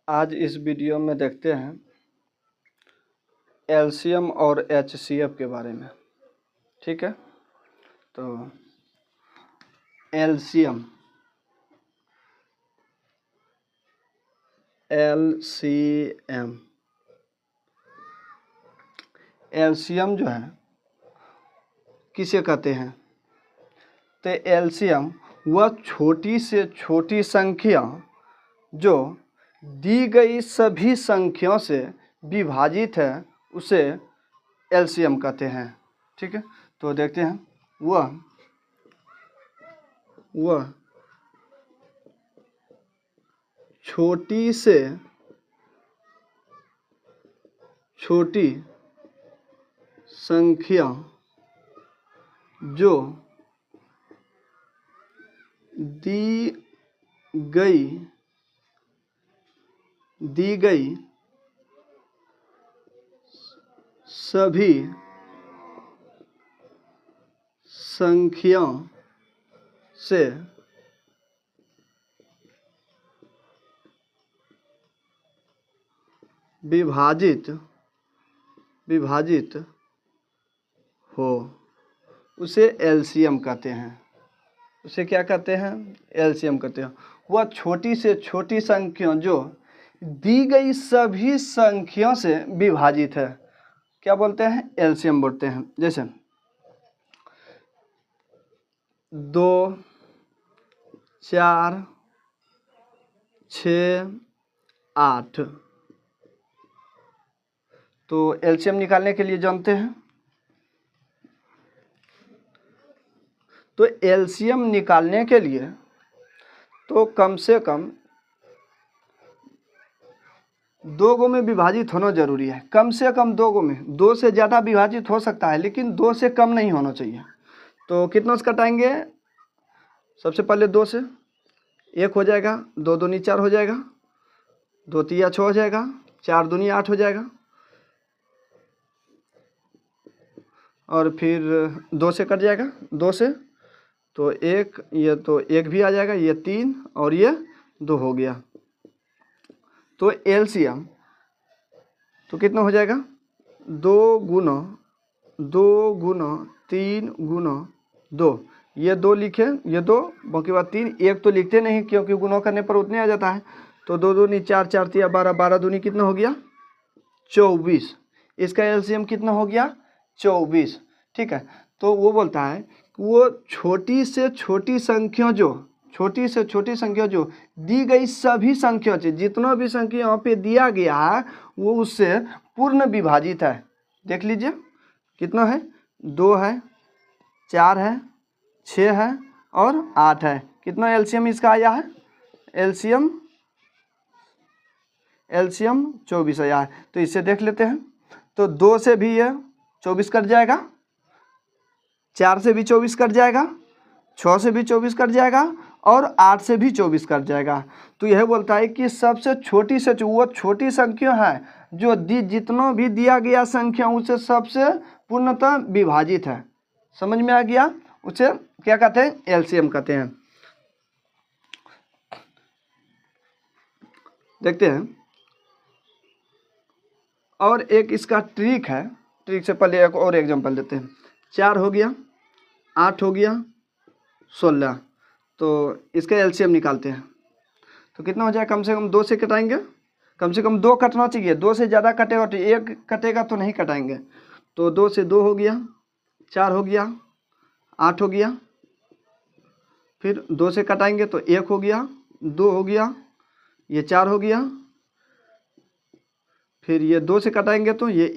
आज इस वीडियो में देखते हैं एलसीएम और एचसीएफ के बारे में। ठीक है, तो एलसीएम एलसीएम जो है किसे कहते हैं? तो एलसीएम वह छोटी से छोटी संख्या जो दी गई सभी संख्याओं से विभाजित है उसे एलसीएम कहते हैं। ठीक है, तो देखते हैं वह छोटी से छोटी संख्या जो दी गई सभी संख्याओं से विभाजित हो उसे एलसीएम कहते हैं। उसे क्या कहते हैं? एलसीएम कहते हैं। वह छोटी से छोटी संख्या जो दी गई सभी संख्याओं से विभाजित है, क्या बोलते हैं? एलसीएम बोलते हैं। जैसे 2, 4, 6, 8। तो एलसीएम निकालने के लिए जानते हैं, तो एलसीएम निकालने के लिए तो कम से कम 2 गो में विभाजित होना जरूरी है। कम से कम 2 गो में, 2 से ज़्यादा विभाजित हो सकता है लेकिन 2 से कम नहीं होना चाहिए। तो कितना से कटाएंगे? सबसे पहले 2 से 1 हो जाएगा, 2 दूनी 4 हो जाएगा, 2 तिया 6 हो जाएगा, 4 दूनी 8 हो जाएगा, और फिर 2 से कट जाएगा, 2 से तो 1, ये तो 1 भी आ जाएगा, ये 3 और ये 2 हो गया। तो एलसीएम तो कितना हो जाएगा? 2 गुना 3 गुना 2, ये 2 लिखे, ये 2 बाकी बात 3, 1 तो लिखते नहीं क्योंकि गुना करने पर उतने आ जाता है। तो 2 दूनी 4, 4 तिया 12, 12 दूनी कितना हो गया? 24। इसका एलसीएम कितना हो गया? 24। ठीक है, तो वो बोलता है वो छोटी से छोटी संख्या जो दी गई सभी संख्या से, जितना भी संख्या यहाँ पे दिया गया है वो उससे पूर्ण विभाजित है। देख लीजिए कितना है? 2 है, 4 है, 6 है और 8 है। कितना एलसीएम इसका आया है? एलसीएम 24 आया है। तो इससे देख लेते हैं। तो 2 से भी ये 24 कट जाएगा, 4 से भी 24 कट जाएगा, 6 से भी 24 कट जाएगा और 8 से भी 24 कट जाएगा। तो यह बोलता है कि सबसे छोटी से वो छोटी संख्या है जो जितना भी दिया गया संख्या उससे सबसे पूर्णतः विभाजित है। समझ में आ गया? उसे क्या कहते हैं? एलसीएम कहते हैं। देखते हैं और एक इसका ट्रिक है। ट्रिक से पहले एक और एग्जांपल देते हैं। 4 हो गया, 8 हो गया, 16। तो इसका एलसीएम निकालते हैं तो कितना हो जाएगा? कम से कम 2 से कटाएंगे, कम से कम 2 कटना चाहिए। 2 से ज़्यादा कटेगा तो 1 कटेगा तो नहीं कटाएंगे। तो 2 से 2 हो गया, 4 हो गया, 8 हो गया, फिर 2 से कटाएंगे तो 1 हो गया, 2 हो गया, ये 4 हो गया, फिर ये 2 से कटाएंगे तो ये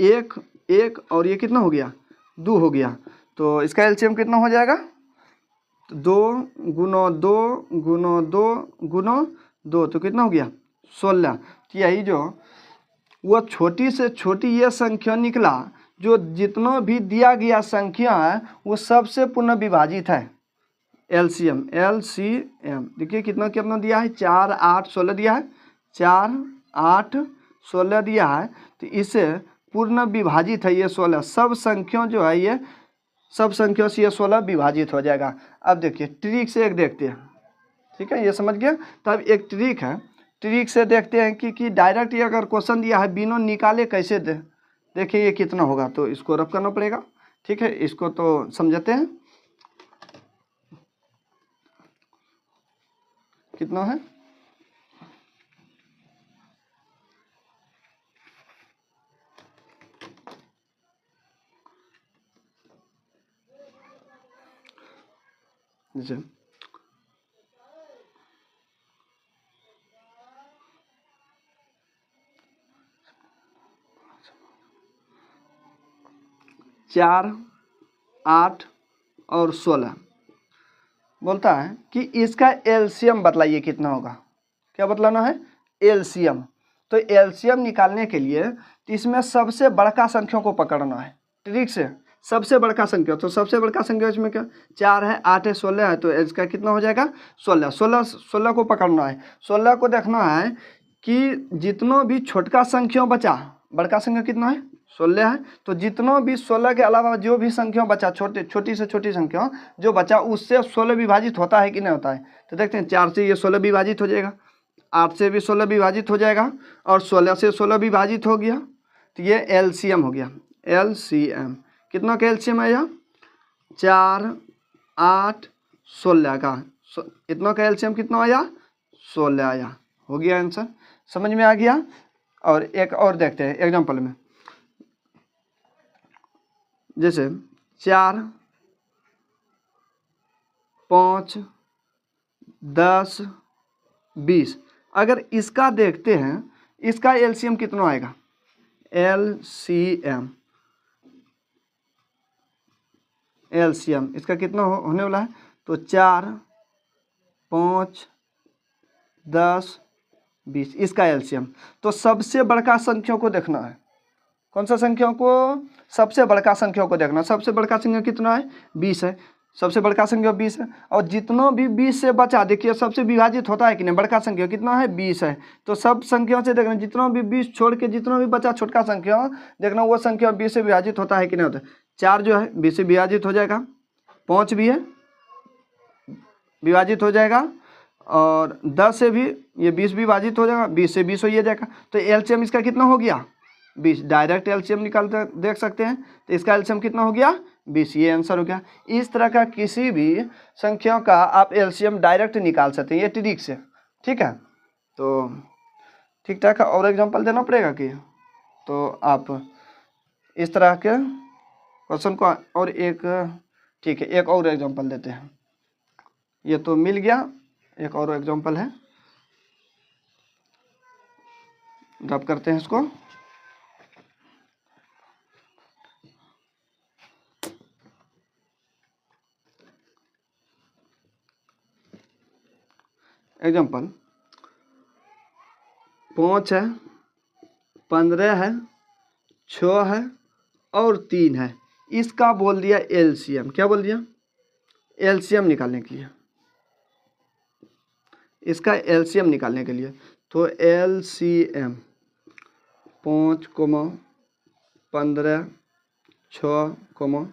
1 और ये कितना हो गया? 2 हो गया। तो इसका एलसीएम कितना हो जाएगा? 2 गुना 2 गुना 2 गुना 2, तो कितना हो गया? 16। तो यही जो वह छोटी से छोटी यह संख्या निकला जो जितना भी दिया गया संख्या है वो सबसे पुनः विभाजित है। एलसीएम देखिए कितना कितना दिया है? 4, 8, 16 दिया है। 4, 8, 16 दिया है। तो इससे पूर्ण विभाजित है ये 16। सब संख्या जो है ये सब संख्या से ये 16 विभाजित हो जाएगा। अब देखिए ट्रिक से एक देखते हैं। ठीक है, ये समझ गया। तब एक ट्रिक है ट्रिक से देखते हैं कि डायरेक्ट ये अगर क्वेश्चन दिया है बिना निकाले कैसे दे, देखिए ये कितना होगा, तो इसको रफ करना पड़ेगा। ठीक है, इसको तो समझते हैं कितना है। जैसे 4, 8 और 16 बोलता है कि इसका एलसीएम बतलाइए कितना होगा। क्या बतलाना है? एलसीएम। तो एलसीएम निकालने के लिए तो इसमें सबसे बड़का संख्या को पकड़ना है ट्रिक से। सबसे बड़का संख्या, तो सबसे बड़का संख्या इसमें क्या 4 है, 8 है, 16 है, तो इसका कितना हो जाएगा 16। 16 को पकड़ना है। 16 को देखना है कि जितना भी छोटका संख्या बचा, बड़का संख्या कितना है 16 है, तो जितना भी 16 के अलावा जो भी संख्या बचा, छोटी से छोटी संख्या जो बचा उससे 16 विभाजित होता है कि नहीं होता है। तो देखते हैं 4 से ये 16 विभाजित हो जाएगा, 8 से भी 16 विभाजित हो जाएगा और 16 से 16 विभाजित हो गया, तो ये एलसीएम हो गया। एलसीएम कितना का एलसीएम आया 4, 8, 16 का, इतना का एलसीएम कितना आया 16 आया। हो गया आंसर, समझ में आ गया। और एक और देखते हैं एग्जाम्पल में, जैसे 4, 5, 10, 20, अगर इसका देखते हैं इसका एलसीएम कितना आएगा। एलसीएम इसका कितना होने वाला है, तो 4, 5, 10, 20 इसका एलसीएम। तो सबसे बड़का संख्या को देखना है। कौन सा संख्या को? सबसे बड़का संख्या को देखना। सबसे बड़का संख्या कितना है 20 है, सबसे बड़का संख्या 20 है। और जितना भी 20 से बचा, देखिए सबसे विभाजित होता है कि नहीं, बड़का संख्या कितना है 20 है, तो सब संख्या से देखना जितना भी 20 छोड़ के जितना भी बचा छोटका संख्या देखना वो संख्या 20 से विभाजित होता है कि नहीं होता है। 4 जो है 20 से विभाजित हो जाएगा, 5 भी है विभाजित हो जाएगा, और 10 से भी ये 20 विभाजित हो जाएगा, 20 से 20 हो जाएगा। तो एलसीएम इसका कितना हो गया 20। डायरेक्ट एलसीएम निकालते देख सकते हैं, तो इसका एलसीएम कितना हो गया 20। ये आंसर हो गया। इस तरह का किसी भी संख्या का आप एलसीएम डायरेक्ट निकाल सकते हैं, ये ट्रिक से। ठीक है, तो ठीक ठाक और एग्जांपल देना पड़ेगा कि, तो आप इस तरह के क्वेश्चन को और एक, ठीक है एक और एग्जांपल देते हैं। ये तो मिल गया, एक और एग्जांपल है, ड्रॉप करते हैं इसको। एग्जाम्पल 5 है, 15 है, 6 है और 3 है। इसका बोल दिया एलसीएम। क्या बोल दिया? एलसीएम निकालने के लिए, इसका एलसीएम निकालने के लिए। तो एलसीएम 5, 15, 6,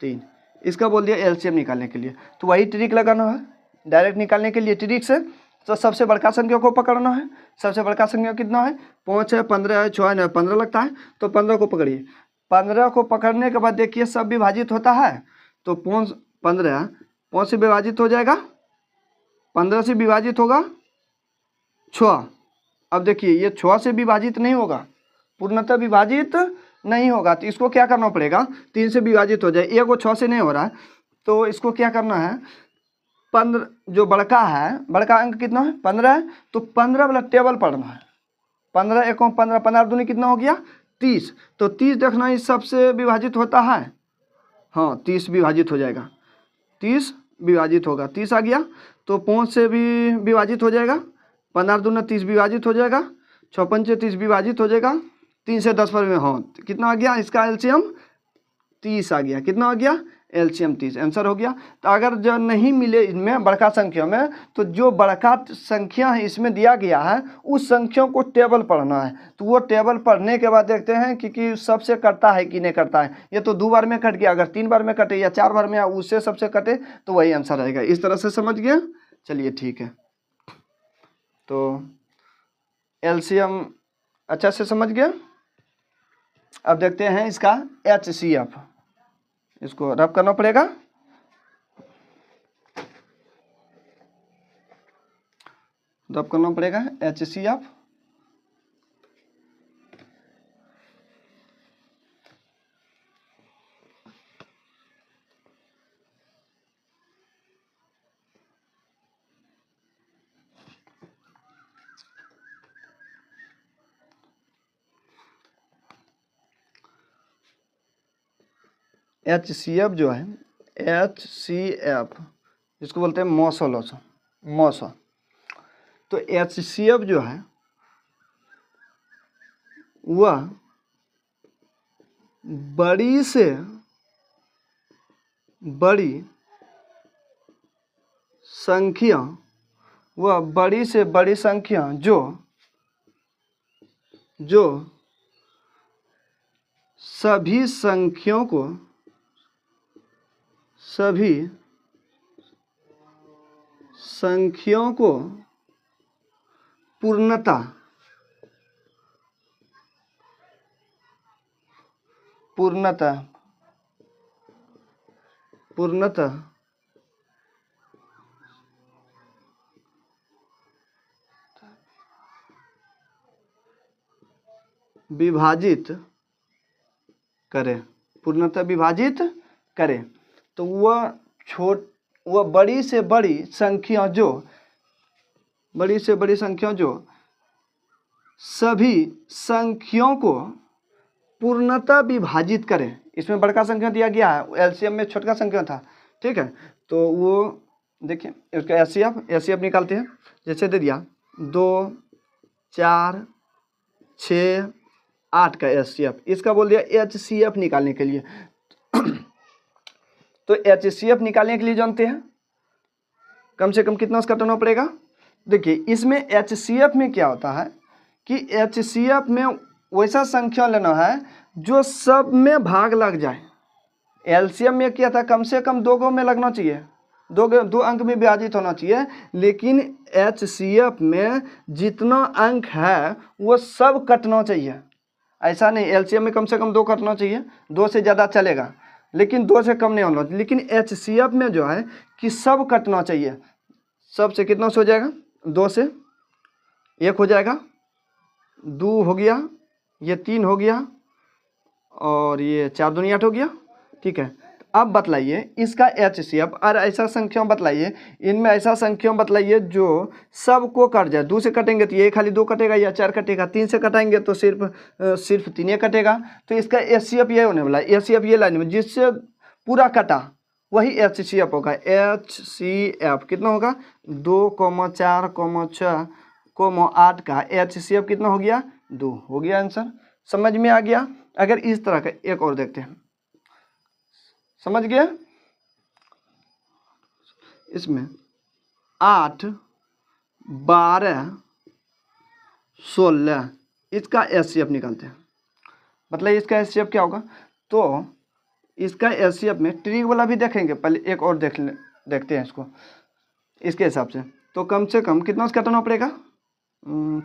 3, इसका बोल दिया एलसीएम निकालने के लिए। तो वही ट्रिक लगाना है डायरेक्ट निकालने के लिए ट्रिक से। तो सबसे बड़का संख्या को पकड़ना है। सबसे बड़का संख्या कितना है 5 है, 15 है, 6 है, 15 लगता है, तो 15 को पकड़िए। 15 को पकड़ने के बाद देखिए सब विभाजित होता है, तो 15 5 से विभाजित हो जाएगा, 15 से विभाजित होगा 6। अब देखिए ये 6 से विभाजित नहीं होगा, पूर्णतः विभाजित नहीं होगा, तो इसको क्या करना पड़ेगा 3 से विभाजित हो जाए। एक वो 6 से नहीं हो रहा है, तो इसको क्या करना है 15 जो बड़का है, बड़का अंक कितना है 15 है, तो 15 वाला टेबल पढ़ना है। 15 1 15, 15 दूनी कितना हो गया 30, तो 30 देखना इस सबसे विभाजित होता है, हाँ 30 विभाजित हो जाएगा, 30 विभाजित होगा, 30 आ गया। तो 5 से भी विभाजित हो जाएगा, 15 दूना 30 विभाजित हो जाएगा, 6 पंचे 30 विभाजित हो जाएगा, 3 से 10 पर में, हाँ कितना आ गया इसका एलसीएम 30 आ गया। कितना आ गया एलसीएम 30, आंसर हो गया। तो अगर जो नहीं मिले इनमें बड़का संख्या में, तो जो बड़का संख्या है इसमें दिया गया है उस संख्या को टेबल पढ़ना है। तो वो टेबल पढ़ने के बाद देखते हैं कि सबसे कटता है कि नहीं कटता है। ये तो 2 बार में कट गया, अगर 3 बार में कटे या 4 बार में या उससे सबसे कटे तो वही आंसर आएगा। इस तरह से समझ गया, चलिए ठीक है। तो एलसीएम अच्छा से समझ गए। अब देखते हैं इसका HCF, इसको रब करना पड़ेगा। रब करना पड़ेगा HCF। HCF जो है, HCF इसको बोलते हैं मौसो। तो HCF जो है वह बड़ी से बड़ी संख्या, वह बड़ी से बड़ी संख्या जो सभी संख्याओं को पूर्णतः विभाजित करें। तो वह बड़ी से बड़ी संख्या जो सभी संख्याओं को पूर्णतः विभाजित करें। इसमें बड़का संख्या दिया गया है, एलसीएम में छोटा संख्या था, ठीक है। तो वो देखिए इसका एचसीएफ निकालते हैं। जैसे दे दिया 2 4 6 8 का एचसीएफ, इसका बोल दिया एचसीएफ निकालने के लिए। तो एचसीएफ निकालने के लिए जानते हैं कम से कम कितना उसका टर्न पड़ेगा। देखिए इसमें एचसीएफ में क्या होता है कि एचसीएफ में वैसा संख्या लेना है जो सब में भाग लग जाए। एलसीएम में क्या था, कम से कम 2 में लगना चाहिए, 2 अंक में विभाजित होना चाहिए। लेकिन एचसीएफ में जितना अंक है वो सब कटना चाहिए। ऐसा नहीं, एलसीएम में कम से कम 2 कटना चाहिए, 2 से ज़्यादा चलेगा लेकिन 2 से कम नहीं होना चाहिए। लेकिन एचसीएफ में जो है कि सब कटना चाहिए। सब से कितना से हो जाएगा, 2 से 1 हो जाएगा, 2 हो गया, ये 3 हो गया और ये 4 दूनी 8 हो गया, ठीक है। अब बतलाइए इसका एचसीएफ और ऐसा संख्या बतलाइए, इनमें ऐसा संख्या बतलाइए जो सबको कट जाए। 2 से कटेंगे तो ये खाली 2 कटेगा या 4 कटेगा, 3 से कटाएंगे तो सिर्फ 3 कटेगा। तो इसका एचसीएफ ये होने वाला है, एचसीएफ ये लाइन में जिससे पूरा कटा वही एचसीएफ होगा। एचसीएफ कितना होगा, 2, 4, 6, 8 का एचसीएफ कितना हो गया, 2 हो गया। आंसर समझ में आ गया। अगर इस तरह का एक और देखते हैं, समझ गया। इसमें 8, 12, 16 इसका एचसीएफ निकालते हैं। मतलब इसका एचसीएफ क्या होगा। तो इसका एचसीएफ में ट्रिक वाला भी देखेंगे, पहले एक और देखते हैं इसको इसके हिसाब से। तो कम से कम कितना से कटाना पड़ेगा,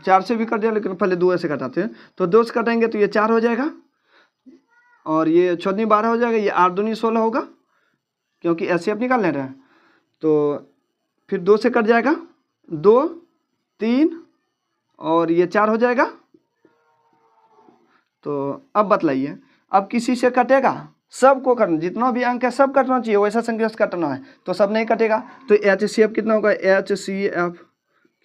4 से भी कट जाए लेकिन पहले 2 से कटाते हैं। तो 2 से कटाएंगे तो ये 4 हो जाएगा और ये 6 दूनी 12 हो जाएगा, ये 8 दूनी 16 होगा क्योंकि एचसीएफ निकाल ले रहे हैं। तो फिर 2 से कट जाएगा, 2, 3 और ये 4 हो जाएगा। तो अब बतलाइए, अब किसी से कटेगा, सबको कटना, जितना भी अंक है सब कटना चाहिए, वैसा संख्या से कटना है तो सब नहीं कटेगा। तो एचसीएफ कितना होगा, एचसीएफ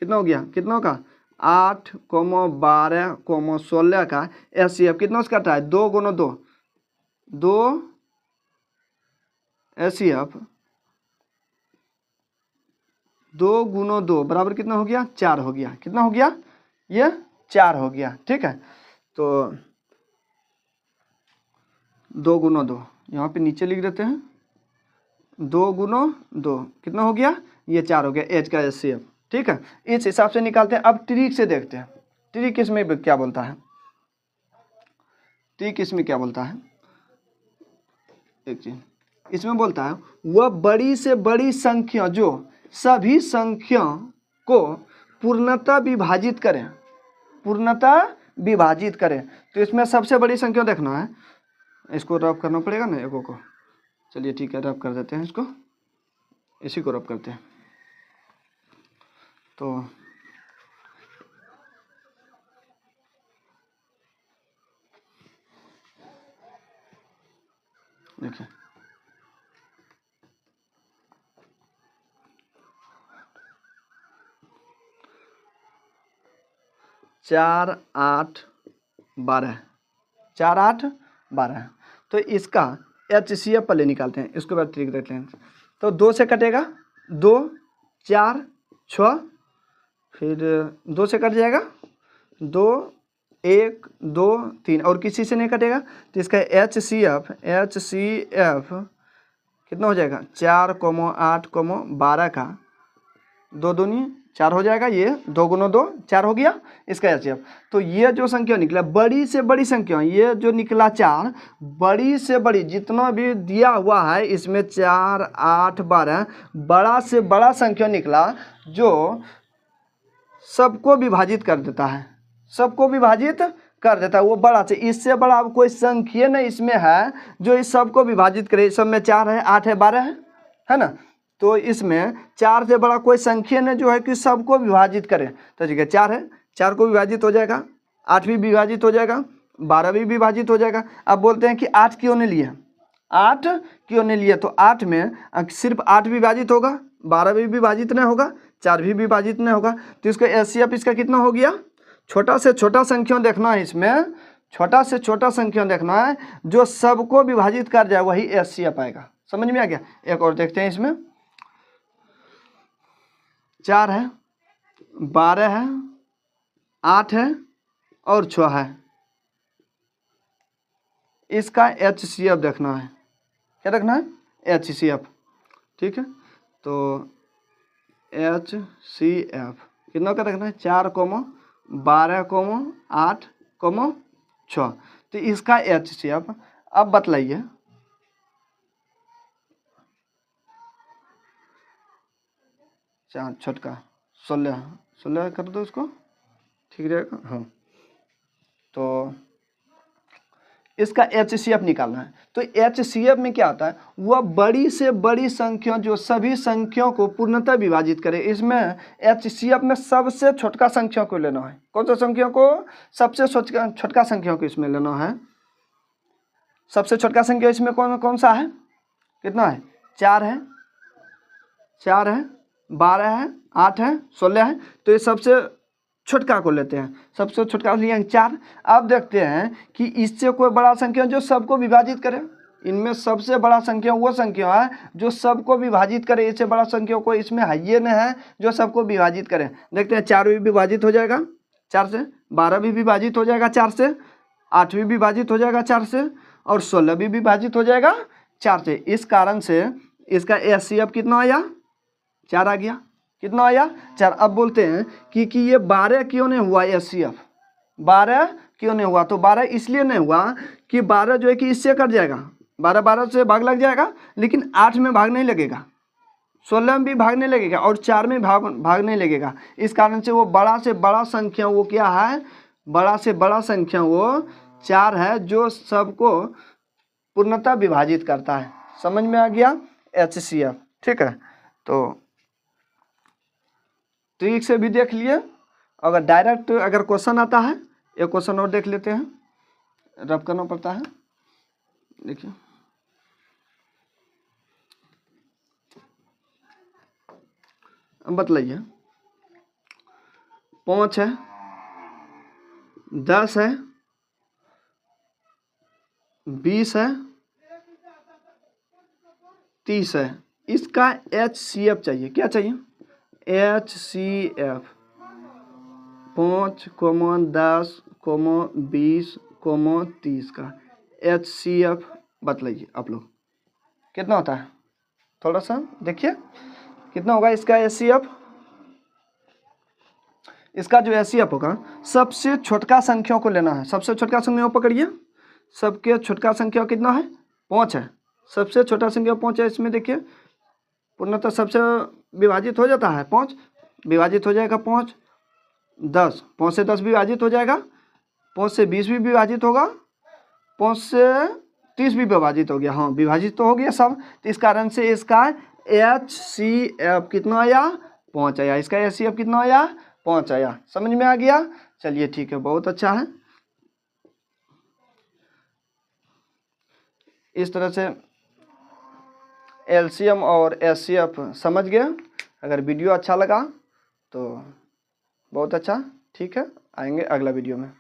कितना हो गया, कितना होगा 8, 12, 16 का एचसीएफ कितना से कटा है, 2 गुना 2 एचसीएफ 2 गुना 2 बराबर कितना हो गया, 4 हो गया। कितना हो गया, ये 4 हो गया, ठीक है। तो 2 गुना 2 यहाँ पे नीचे लिख देते हैं, 2 गुना 2 कितना हो गया, ये 4 हो गया एच का एचसीएफ, ठीक है। इस हिसाब से निकालते हैं। अब ट्रिक से देखते हैं, ट्रिक इसमें क्या बोलता है, ट्रिक इसमें क्या बोलता है। एक चीज इसमें बोलता है, वह बड़ी से बड़ी संख्या जो सभी संख्या को पूर्णतः विभाजित करें। पूर्णतः विभाजित करे। तो इसमें सबसे बड़ी संख्या देखना है, इसको रब करना पड़ेगा ना एगो को। चलिए ठीक है, रब कर देते हैं इसको, इसी को रब करते हैं। तो देखिए 4 8 12, 4 8 12। तो इसका HCF पहले निकालते हैं, इसके बाद ट्रिक देखते हैं। तो 2 से कटेगा 2 4 6, फिर 2 से कट जाएगा 2 1 2 3, और किसी से नहीं कटेगा। तो इसका HCF कितना हो जाएगा 4, 8, 12 का 2 दूनी 4 हो जाएगा, ये 2 गुना 2 4 हो गया इसका HCF। तो ये जो संख्या निकला बड़ी से बड़ी संख्या, ये जो निकला 4, बड़ी से बड़ी जितना भी दिया हुआ है इसमें 4 8 12 बड़ा से बड़ा संख्या निकला जो सबको विभाजित कर देता है, सबको विभाजित कर देता है वो बड़ा से। इससे बड़ा अब कोई संख्या नहीं इसमें है जो इस सबको विभाजित करे। इस सब में 4 है 8 है 12 है ना। तो इसमें 4 से बड़ा कोई संख्या नहीं जो है कि सबको विभाजित करे। तो ठीक है 4 है, 4 को विभाजित हो जाएगा, 8 भी विभाजित हो जाएगा, 12 भी विभाजित हो जाएगा। अब बोलते हैं कि 8 क्यों नहीं लिया, 8 क्यों नहीं लिया। तो 8 में सिर्फ 8 विभाजित होगा, 12 भी विभाजित नहीं होगा, 4 भी विभाजित नहीं होगा। तो इसका HCF इसका कितना हो गया। छोटा से छोटा संख्या देखना है इसमें, छोटा से छोटा संख्या देखना है जो सबको विभाजित कर जाए वही HCF आएगा। समझ में आ गया। एक और देखते हैं इसमें 4 है 12 है 8 है और 6 है। इसका HCF देखना है, क्या देखना है HCF। ठीक है, तो HCF कितना का देखना है 4, 12, 8, 6। तो इसका HCF अब बतलाइए। छोटका 16 कर दो इसको, ठीक रहेगा। हाँ, तो इसका HCF निकालना है। तो HCF में क्या आता है, वह बड़ी से बड़ी संख्या जो सभी संख्याओं को पूर्णतः विभाजित करे। इसमें HCF में सबसे छोटका संख्या को लेना है। कौन सा संख्या को, सबसे छोटका संख्या को इसमें लेना है। सबसे छोटका संख्या इसमें कौन सा है, कितना है 4 है 12 है 8 है 16 है। तो ये सबसे छोटका को लेते हैं, सबसे छोटका लिया 4। अब देखते हैं कि इससे कोई बड़ा संख्या जो सबको विभाजित करे। इनमें सबसे बड़ा संख्या वो संख्या है जो सबको विभाजित करे। इससे बड़ा संख्या कोई इसमें है ये नहीं है जो सबको विभाजित करे। देखते हैं 4 भी विभाजित हो जाएगा 4 से, 12 भी विभाजित हो जाएगा 4 से, 8 भी विभाजित हो जाएगा 4 से, और 16 भी विभाजित हो जाएगा 4 से। इस कारण से इसका HCF कितना आया 4 आ गया। कितना आया 4। अब बोलते हैं कि ये 12 क्यों नहीं हुआ HCF, 12 क्यों नहीं हुआ। तो 12 इसलिए नहीं हुआ कि 12 जो है कि इससे कट जाएगा, 12 से भाग लग जाएगा, लेकिन 8 में भाग नहीं लगेगा, 16 में भी भाग नहीं लगेगा, और 4 में भाग नहीं लगेगा। इस कारण से वो बड़ा से बड़ा संख्या वो क्या है, बड़ा से बड़ा संख्या वो 4 है जो सबको पूर्णतः विभाजित करता है। समझ में आ गया HCF। ठीक है, तो ट्रिक से भी देख लिए। अगर डायरेक्ट अगर क्वेश्चन आता है, एक क्वेश्चन और देख लेते हैं, रब करना पड़ता है। देखिए बतलाइए 5 है 10 है 20 है 30 है। इसका HCF चाहिए। क्या चाहिए HCF 5, 10, 20, 30 का HCF बतलाइए आप लोग कितना होता है। थोड़ा सा देखिए कितना होगा इसका HCF। इसका जो HCF होगा सबसे छोटका संख्या को लेना है। सबसे छोटका संख्या पकड़िए, सबके छोटका संख्या कितना है 5 है। सबसे छोटा संख्या 5 है। इसमें देखिए पूर्णतः सबसे विभाजित हो जाता है 5, विभाजित हो जाएगा 5, 10, 5 से 10 भी विभाजित हो जाएगा, 5 से 20 भी विभाजित होगा, 5 से 30 भी विभाजित हो गया। हाँ, विभाजित तो हो गया सब। तो इस कारण से इसका HCF कितना आया? 5 आया। इसका HCF कितना आया? 5 आया। समझ में आ गया? चलिए ठीक है, बहुत अच्छा है। इस तरह से LCM और HCF समझ गए। अगर वीडियो अच्छा लगा तो बहुत अच्छा, ठीक है, आएंगे अगला वीडियो में।